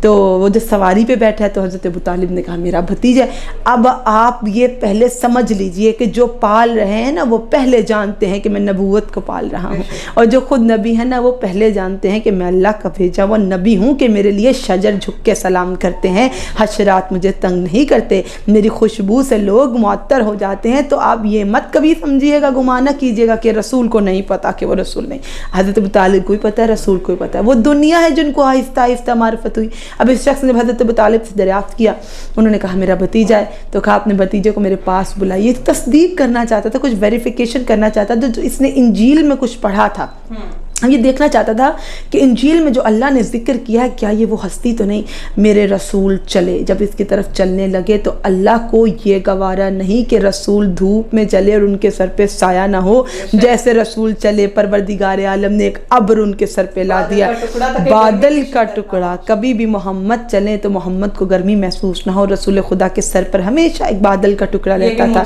تو وہ جو سواری پہ بیٹھا ہے، تو حضرت ابو طالب نے کہا میرا بھتیجا ہے۔ اب آپ یہ پہلے سمجھ لیجئے کہ جو پال رہے ہیں نا، وہ پہلے جانتے ہیں کہ میں نبوت کو پال رہا ہوں، اور جو خود نبی ہے نا، وہ پہلے جانتے ہیں کہ میں اللہ کا بھیجا ہوا نبی ہوں، کہ میرے لیے شجر جھک کے سلام کرتے ہیں، حشرات مجھے تنگ نہیں کرتے، میری خوشبو سے لوگ ہو جاتے ہیں۔ تو آپ یہ مت کبھی سمجھیے گا، گمان نہ کیجیے گا کہ رسول کو نہیں پتا کہ وہ رسول نہیں، حضرت ابو طالب کو ہی پتا ہے، رسول کو ہی پتا ہے، وہ دنیا ہے جن کو آہستہ آہستہ معرفت ہوئی۔ اب اس شخص نے حضرت ابو طالب سے دریافت کیا، انہوں نے کہا میرا بھتیجا ہے، تو کہا اپنے بھتیجے کو میرے پاس بلائیے۔ تصدیق کرنا چاہتا تھا، کچھ ویریفیکیشن کرنا چاہتا تھا، جو اس نے انجیل میں کچھ پڑھا تھا، یہ دیکھنا چاہتا تھا کہ انجیل میں جو اللہ نے ذکر کیا ہے، کیا یہ وہ ہستی تو نہیں۔ میرے رسول چلے، جب اس کی طرف چلنے لگے تو اللہ کو یہ گوارا نہیں کہ رسول دھوپ میں چلے اور ان کے سر پہ سایہ نہ ہو۔ جیسے رسول چلے، پروردگار عالم نے ایک ابر ان کے سر پہ لا دیا، بادل کا ٹکڑا۔ کبھی بھی محمد چلیں تو محمد کو گرمی محسوس نہ ہو، رسول خدا کے سر پر ہمیشہ ایک بادل کا ٹکڑا رہتا تھا۔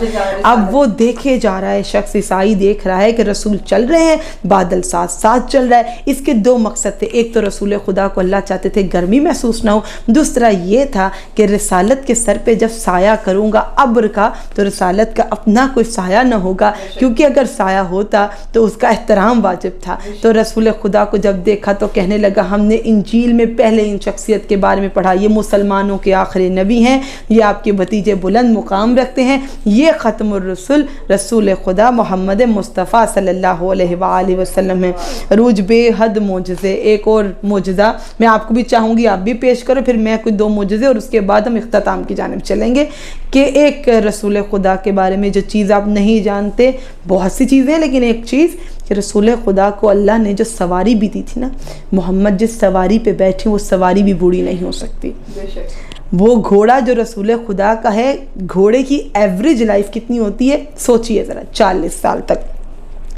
اب وہ دیکھے جا رہا ہے، شخص عیسائی دیکھ رہا ہے کہ رسول چل رہے ہیں، بادل ساتھ ساتھ چل رہا ہے۔ اس کے دو مقصد تھے، ایک تو رسول خدا کو اللہ چاہتے تھے گرمی محسوس نہ ہو، دوسرا یہ تھا کہ رسالت کے سر پہ جب سایہ کروں گا ابر کا، تو رسالت کا اپنا کوئی سایہ نہ ہوگا، کیونکہ اگر سایہ ہوتا تو اس کا احترام واجب تھا۔ تو رسول خدا کو جب دیکھا تو کہنے لگا ہم نے انجیل میں پہلے ان شخصیت کے بارے میں پڑھا، یہ مسلمانوں کے آخری نبی ہیں، یہ آپ کے بھتیجے بلند مقام رکھتے ہیں، یہ ختم الرسل رسول خدا محمد مصطفیٰ صلی اللہ علیہ وآلہ وسلم ہیں۔ روج بے حد معجزے۔ ایک اور معجزہ میں آپ کو بھی چاہوں گی آپ بھی پیش کرو، پھر میں کوئی دو معجزے اور اس کے بعد ہم اختتام کی جانب چلیں گے، کہ ایک رسول خدا کے بارے میں جو چیز آپ نہیں جانتے، بہت سی چیزیں ہیں، لیکن ایک چیز کہ رسول خدا کو اللہ نے جو سواری بھی دی تھی نا، محمد جس سواری پہ بیٹھے وہ سواری بھی بوڑھی نہیں ہو سکتی۔ وہ گھوڑا جو رسول خدا کا ہے، گھوڑے کی ایوریج لائف کتنی ہوتی ہے سوچئے ذرا، 40 سال تک،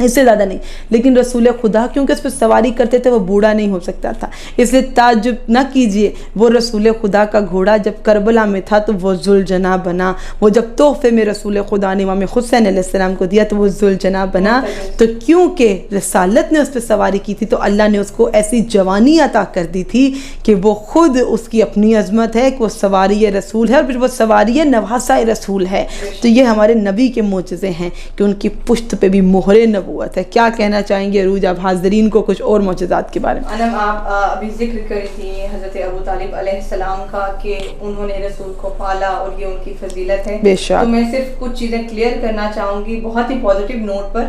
اس سے زیادہ نہیں، لیکن رسول خدا کیونکہ اس پہ سواری کرتے تھے وہ بوڑھا نہیں ہو سکتا تھا۔ اس لیے تعجب نہ کیجئے، وہ رسول خدا کا گھوڑا جب کربلا میں تھا تو وہ ذوالجناح بنا، وہ جب تحفے میں رسول خدا نے امام حسین علیہ السلام کو دیا تو وہ ذوالجناح بنا، تو کیونکہ رسالت نے اس پہ سواری کی تھی تو اللہ نے اس کو ایسی جوانی عطا کر دی تھی کہ وہ خود اس کی اپنی عظمت ہے کہ وہ سواری رسول ہے، اور پھر وہ سواری نواسہ رسول ہے۔ تو یہ ہمارے نبی کے معجزے ہیں کہ ان کی پشت پہ بھی مہر نبوت ہے۔ کیا کہنا چاہیں گے عروج آپ حاضرین کو کچھ اور معجزات کے بارے میں؟ انم آپ ابھی ذکر کری تھی حضرت ابو طالب علیہ السلام کا کہ انہوں نے رسول کو پالا اور یہ ان کی فضیلت ہے۔ بے شک۔ تو میں صرف کچھ چیزیں کلیئر کرنا چاہوں گی بہت ہی پازیٹیو نوٹ پر،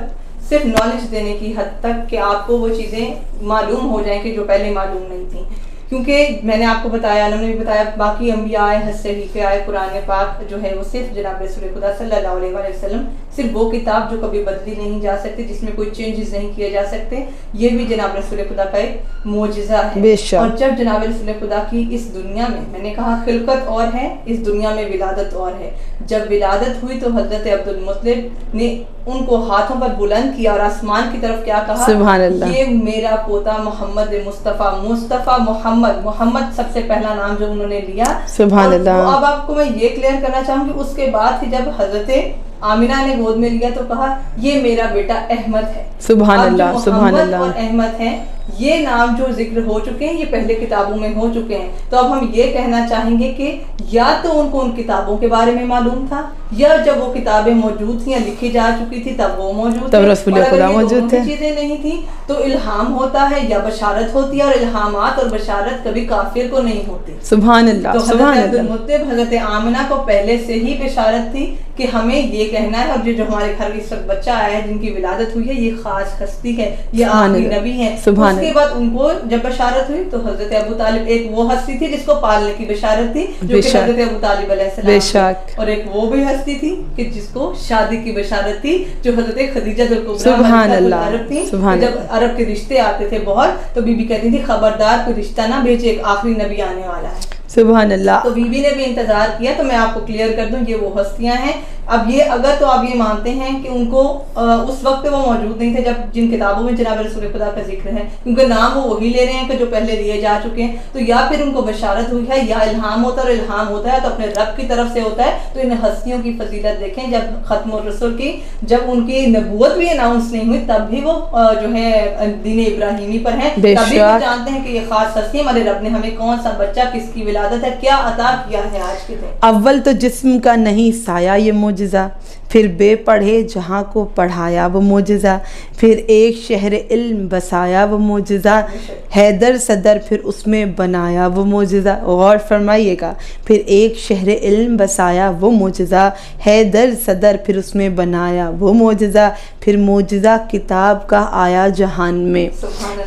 صرف نالج دینے کی حد تک کہ آپ کو وہ چیزیں معلوم ہو جائیں کہ جو پہلے معلوم نہیں تھیں، کیونکہ میں نے آپ کو بتایا، انہوں نے بھی بتایا، باقی انبیاء آئے، حدیث صحیفے آئے، قرآن پاک جو ہے وہ صرف جناب رسول خدا صلی اللہ علیہ وآلہ وسلم، صرف وہ کتاب جو کبھی بدلی نہیں جا سکتی، جس میں کوئی چینجز نہیں کیے جا سکتے، یہ بھی جناب رسول خدا کا ایک معجزہ ہے۔ بے شک۔ اور جب جناب رسول خدا کی اس دنیا میں نے کہا خلقت اور ہے، اس دنیا میں ولادت اور ہے، جب ولادت ہوئی تو حضرت عبد المطلب نے ان کو ہاتھوں پر بلند کیا اور آسمان کی طرف کیا کہا؟ سبحان اللہ، یہ میرا پوتا محمد مصطفیٰ، مصطفیٰ محمد سب سے پہلا نام جو انہوں نے لیا۔ سبحان اللہ۔ اب آپ کو میں یہ کلیئر کرنا چاہوں گی، اس کے بعد جب حضرت آمینہ نے گود میں لیا تو کہا یہ میرا بیٹا احمد ہے۔ سبحان اللہ، سبحان اللہ۔ اور احمد ہیں، یہ نام جو ذکر ہو چکے ہیں، یہ پہلے کتابوں میں ہو چکے ہیں۔ تو اب ہم یہ کہنا چاہیں گے کہ یا تو ان کو ان کتابوں کے بارے میں معلوم تھا، یا جب وہ کتابیں موجود تھیں یا لکھی جا چکی تھی تب وہ موجود تب رسول خدا موجود تھے۔ چیزیں نہیں تھیں تو الہام ہوتا ہے یا بشارت ہوتی ہے، اور الہامات اور بشارت کبھی کافر کو نہیں ہوتی۔ سبحان اللہ، تو سبحان حضرت اللہ۔ عبدالمطلب حضرت آمنہ کو پہلے سے ہی بشارت تھی کہ ہمیں یہ کہنا ہے، اور جو ہمارے گھر اس وقت بچہ آیا ہے جن کی ولادت ہوئی ہے، یہ خاص ہستی ہے، یہ آخری نبی ہے۔ سبحان اس کے بعد ان کو جب بشارت ہوئی تو حضرت ابو طالب، ایک وہ ہستی تھی جس کو پالنے کی بشارت تھی جو کہ حضرت ابو طالب علیہ السلام، اور ایک وہ بھی ہستی تھی کہ جس کو شادی کی بشارت تھی جو حضرت خدیجہ سبحان اللہ عرب تھی۔ جب عرب کے رشتے آتے تھے بہت تو بی بی کہتی تھی خبردار کوئی رشتہ نہ بھیجے، ایک آخری نبی آنے والا ہے۔ سبحان اللہ۔ تو بی بی نے بھی انتظار کیا۔ تو میں آپ کو کلیئر کر دوں، یہ وہ ہستیاں ہیں۔ اب یہ اگر تو آپ یہ مانتے ہیں کہ ان کو اس وقت وہ موجود نہیں تھے جب جن کتابوں میں جناب رسول خدا کا ذکر ہے، کیونکہ نام وہ وہی لے رہے ہیں کہ جو پہلے لیے جا چکے ہیں، تو یا پھر ان کو بشارت ہوئی ہے یا الہام ہوتا ہے، اور الہام ہوتا ہے تو اپنے رب کی طرف سے ہوتا ہے۔ تو ان ہستیوں کی فضیلت دیکھیں، جب ختم الرسل کی، جب ان کی نبوت بھی اناؤنس نہیں ہوئی تب بھی وہ جو ہے دین ابراہیمی پر ہیں، تب بھی وہ جانتے ہیں کہ یہ خاص ہستی، ہمارے رب نے ہمیں کون سا بچہ، کس کی ولادت ہے، کیا عطا کیا ہے آج کے دن۔ اول تو جسم کا نہیں سایہ یہ معجزہ، پھر بے پڑھے جہاں کو پڑھایا وہ معجزہ، پھر ایک شہر علم بسایا وہ معجزہ، حیدر صدر پھر اس میں بنایا وہ معجزہ۔ غور فرمائیے گا، پھر ایک شہر علم بسایا وہ معجزہ، حیدر صدر پھر اس میں بنایا وہ معجزہ، پھر معجزہ کتاب کا آیا جہان میں،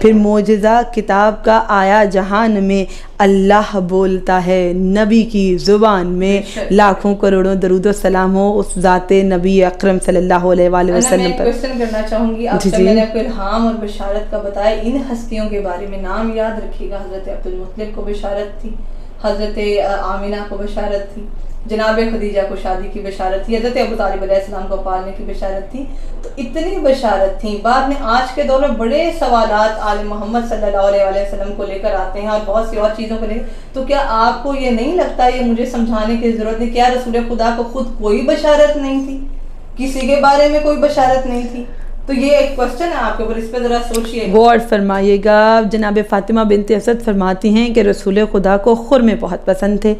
پھر معجزہ کتاب کا آیا جہان میں، اللہ بولتا ہے نبی کی زبان میں، لاکھوں کروڑوں درود و سلام ہو اس ذات نبی اکرم صلی اللہ علیہ وآلہ وسلم پر۔ میں کوشچن کرنا چاہوں گی، اب میں نے آپ کو الہام اور بشارت کا بتایا، ان ہستیوں کے بارے میں نام یاد رکھیے گا۔ حضرت عبد المطلب کو بشارت تھی، حضرت آمینہ کو بشارت تھی، جناب خدیجہ کو شادی کی بشارت تھی، حضرت ابو طالب علیہ السلام کو پالنے کی بشارت تھی۔ تو اتنی بشارت تھی، بعد میں آج کے دور میں بڑے سوالات آل محمد صلی اللہ علیہ وسلم کو لے کر آتے ہیں اور بہت سی اور چیزوں کو لے کر، تو کیا آپ کو یہ نہیں لگتا، یہ مجھے سمجھانے کی ضرورت نہیں، کیا رسول خدا کو خود کوئی بشارت نہیں تھی، کسی کے بارے میں کوئی بشارت نہیں تھی؟ تو یہ ایک کوسچن ہے آپ کے اوپر، اس پہ ذرا سوچئے، غور فرمائیے گا۔ جناب فاطمہ بنت اسد فرماتی ہیں کہ رسول خدا کو خرمے بہت پسند تھے۔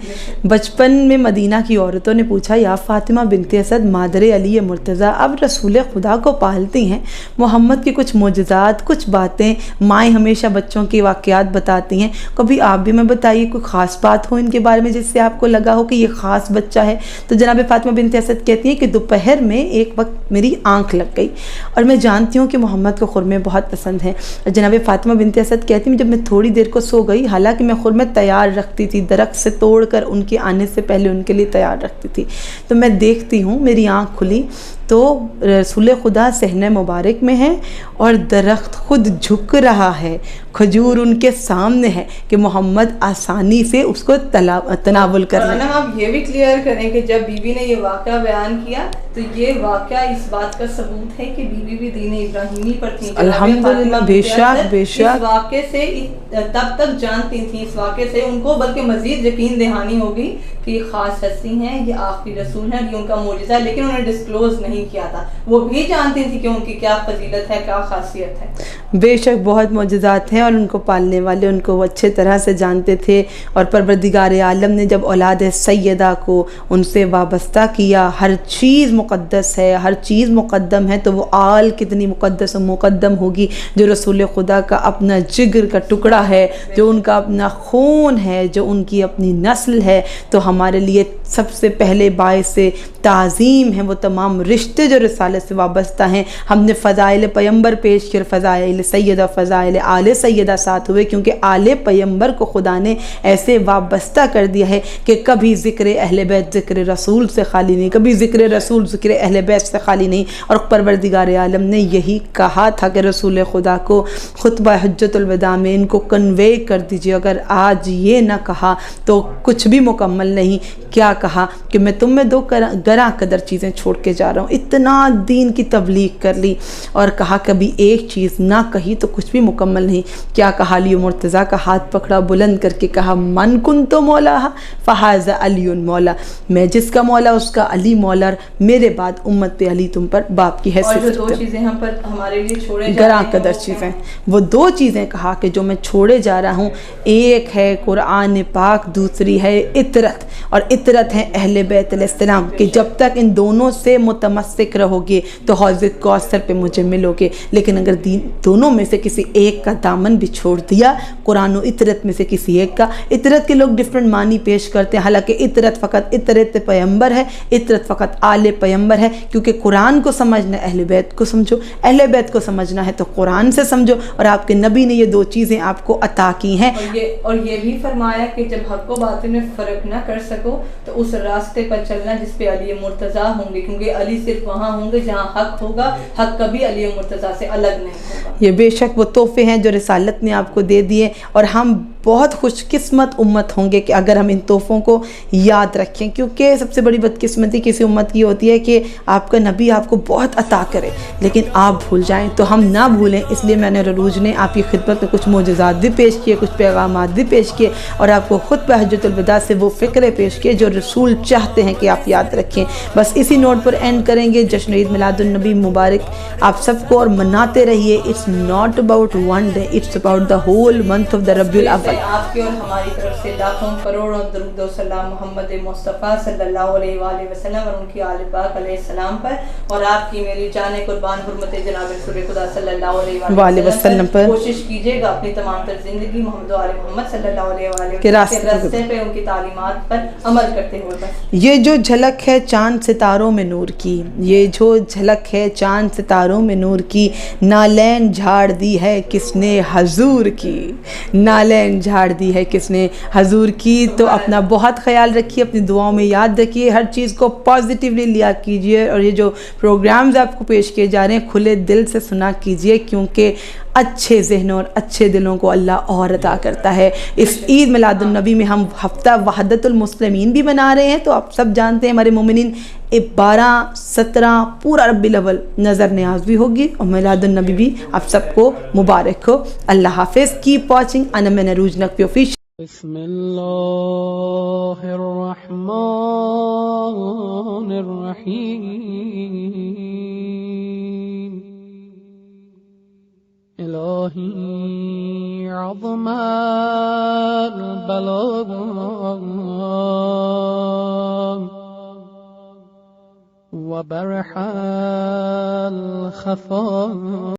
بچپن میں مدینہ کی عورتوں نے پوچھا، یا فاطمہ بنت اسد مادر علی مرتضیٰ، اب رسول خدا کو پالتی ہیں، محمد کی کچھ معجزات، کچھ باتیں مائیں ہمیشہ بچوں کے واقعات بتاتی ہیں، کبھی آپ بھی میں بتائیے کوئی خاص بات ہو ان کے بارے میں جس سے آپ کو لگا ہو کہ یہ خاص بچہ ہے۔ تو جناب فاطمہ بنت اسد کہتی ہیں کہ دوپہر میں ایک وقت میری آنکھ لگ گئی اور میں جانتی ہوں کہ محمد کو خرمے بہت پسند ہیں۔ جناب فاطمہ بنت اسد کہتی ہیں جب میں تھوڑی دیر کو سو گئی، حالانکہ میں خرمے تیار رکھتی تھی، درخت سے توڑ کر ان کے آنے سے پہلے ان کے لیے تیار رکھتی تھی، تو میں دیکھتی ہوں میری آنکھ کھلی تو رسول خدا صحنہ مبارک میں ہے اور درخت خود جھک رہا ہے، کھجور ان کے سامنے ہے کہ محمد آسانی سے اس کو تناول کر لیں۔ آپ یہ بھی کلیئر کریں کہ جب بی بی نے یہ واقعہ بیان کیا تو یہ واقعہ اس بات کا ثبوت ہے کہ بی بی بھی دین ابراہیمی پر تھی۔ الحمدللہ، بے شک بے شک۔ اس واقعے سے تب تک جانتی تھیں، اس واقعے سے ان کو بلکہ مزید یقین دہانی ہوگی کہ یہ خاص ہستی ہیں، یہ آخری رسول ہیں، یہ ان کا معجزہ ہے، لیکن انہوں نے ڈسکلوز نہیں کیا تھا۔ وہ بھی جانتی تھی کہ ان کی کیا فضیلت ہے، کیا خاصیت ہے۔ بے شک بہت معجزات ہیں اور ان کو پالنے والے ان کو اچھے طرح سے جانتے تھے، اور پروردگار عالم نے جب اولاد سیدہ کو ان سے وابستہ کیا، ہر چیز مقدس ہے، ہر چیز مقدم ہے، تو وہ آل کتنی مقدس و مقدم ہوگی جو رسول خدا کا اپنا جگر کا ٹکڑا ہے، جو ان کا اپنا خون ہے، جو ان کی اپنی نسل ہے۔ تو ہمارے لیے سب سے پہلے باعث تعظیم ہے وہ تمام رشتے جو رسالت سے وابستہ ہیں۔ ہم نے فضائل پیمبر پیش کر، فضائل سیدہ، فضائل آل سیدہ ساتھ ہوئے، کیونکہ آل پیمبر کو خدا نے ایسے وابستہ کر دیا ہے کہ کبھی ذکر اہل بیت ذکر رسول سے خالی نہیں، کبھی ذکر رسول ذکر اہل بیت سے خالی نہیں۔ اور پروردگار عالم نے یہی کہا تھا کہ رسول خدا کو خطبہ حجت الوداع میں ان کو کنوے کر دیجیے، اگر آج یہ نہ کہا تو کچھ بھی مکمل نہیں۔ کیا کہا کہ میں تم میں دو گراں قدر چیزیں چھوڑ کے جا رہا ہوں۔ اتنا دین کی تبلیغ کر لی اور کہا کبھی ایک چیز نہ کہی تو کچھ بھی مکمل نہیں۔ کیا کہا؟ علی مرتضیٰ کا ہاتھ پکڑا، بلند کر کے کہا، من کنت مولا فہذا علی مولا، میں جس کا مولا اس کا علی مولا، میرے بعد امت پہ علی تم پر باپ کی حیثیت۔ اور جو دو چیزیں ہم پر ہمارے لیے چھوڑے جا گراں قدر چیزیں، وہ دو چیزیں کہا کہ جو میں چھوڑے جا رہا ہوں، ایک ہے قرآن پاک، دوسری ہے اطرت، اور اطرت ہے اہل بیت علیہ السلام، کہ جب تک ان دونوں سے متمسک رہو گے تو حوض کوثر پہ مجھے ملو گے، لیکن اگر دو دونوں میں سے کسی ایک کا دامن بھی چھوڑ دیا، قرآن و اطرت میں سے کسی ایک کا۔ اطرت کے لوگ ڈفرنٹ معنی پیش کرتے ہیں، حالانکہ اطرت فقط اطرت پیمبر ہے، اطرت فقط آل پیمبر ہے، کیونکہ قرآن کو سمجھنا اہل بیت کو سمجھو، اہل بیت کو سمجھنا ہے تو قرآن سے سمجھو، اور آپ کے نبی نے یہ دو چیزیں آپ کو عطا کی ہیں۔ اور یہ بھی فرمایا کہ جب حق و باطل میں فرق نہ کر سکو تو اس راستے پر چلنا جس پہ علی مرتضیٰ ہوں گے، کیونکہ علی صرف وہاں ہوں گے جہاں حق ہوگا، حق کبھی علی مرتضیٰ سے الگ نہیں ہوگا۔ یہ بے شک وہ تحفے ہیں جو رسالت نے آپ کو دے دیے، اور ہم بہت خوش قسمت امت ہوں گے کہ اگر ہم ان تحفوں کو یاد رکھیں، کیونکہ سب سے بڑی بدقسمتی کسی امت کی ہوتی ہے کہ آپ کا نبی آپ کو بہت عطا کرے لیکن آپ بھول جائیں، تو ہم نہ بھولیں۔ اس لیے میں نے عروج نے آپ کی خدمت میں کچھ معجزات بھی پیش کیے، کچھ پیغامات بھی پیش کیے، اور آپ کو خود پہ حجۃ الوداع سے وہ فکرے پیش کیے جو رسول چاہتے ہیں کہ آپ یاد رکھیں۔ بس اسی نوٹ پر اینڈ کریں گے۔ جشن عید میلاد النبی مبارک آپ سب کو، اور مناتے رہیے۔ It's not about one day, it's about the whole month of the ربیع الاول۔ آپ کی اور ہماری طرف سے لاکھوں کروڑوں درود و سلام محمد مصطفیٰ صلی اللہ علیہ وآلہ وسلم اور ان کی آل پاک علیہ السلام پر، اور آپ کی میری جان قربان حرمت جناب رسول خدا صلی اللہ علیہ وآلہ وسلم پر کوشش کیجیے گا اپنی تمام تر زندگی محمد و آل محمد صلی اللہ علیہ وآلہ وسلم کے راستے پہ ان کی تعلیمات پر عمل کرتے ہوئے بس۔ یہ جو جھلک ہے چاند ستاروں میں نور کی، یہ جو جھلک ہے چاند ستاروں میں نور کی، نالین جھاڑ دی ہے کس نے حضور کی، نالین جھاڑ دی ہے کس نے حضور کی۔ تو اپنا بہت خیال رکھیے، اپنی دعاؤں میں یاد رکھیے، ہر چیز کو پازیٹیولی لیا کیجیے، اور یہ جو پروگرامز آپ کو پیش کیے جا رہے ہیں کھلے دل سے سنا کیجیے، کیونکہ اچھے ذہنوں اور اچھے دلوں کو اللہ اور عطا کرتا ہے۔ اس عید میلاد النبی میں ہم ہفتہ وحدت المسلمین بھی منا رہے ہیں، تو آپ سب جانتے ہیں ہمارے مومنین 12 17 پورا ربیع الاول نظر نیاز بھی ہوگی، اور میلاد النبی بھی آپ سب کو مبارک ہو۔ اللہ حافظ، کیپ واچنگ انا من عروج نقوی آفیشیل۔ بسم اللہ الرحمن الرحیم، الہی عظم البلاغ وبرح الخفا